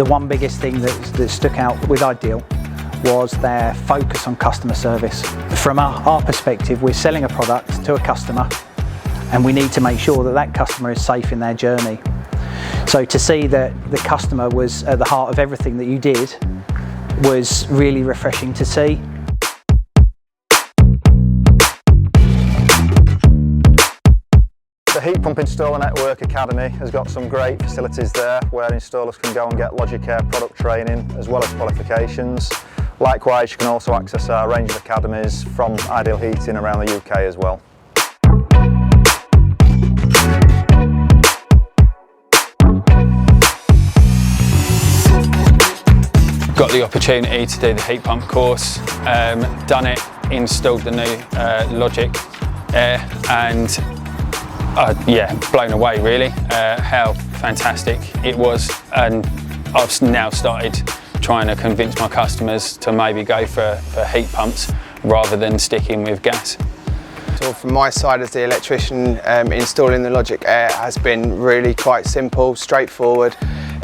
The one biggest thing that stuck out with Ideal was their focus on customer service. From our perspective, we're selling a product to a customer and we need to make sure that that customer is safe in their journey. So to see that the customer was at the heart of everything that you did was really refreshing to see. The Heat Pump Installer Network Academy has got some great facilities there where installers can go and get Logic Air product training as well as qualifications. Likewise, you can also access our range of academies from Ideal Heating around the UK as well. Got the opportunity to do the heat pump course, done it, installed the new Logic Air, and yeah, blown away really, how fantastic it was. And I've now started trying to convince my customers to maybe go for heat pumps rather than sticking with gas. So from my side as the electrician, installing the Logic Air has been really quite simple, straightforward,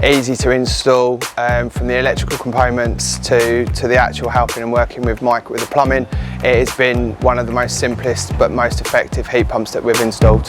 easy to install, from the electrical components to the actual helping and working with Mike with the plumbing. It has been one of the most simplest but most effective heat pumps that we've installed.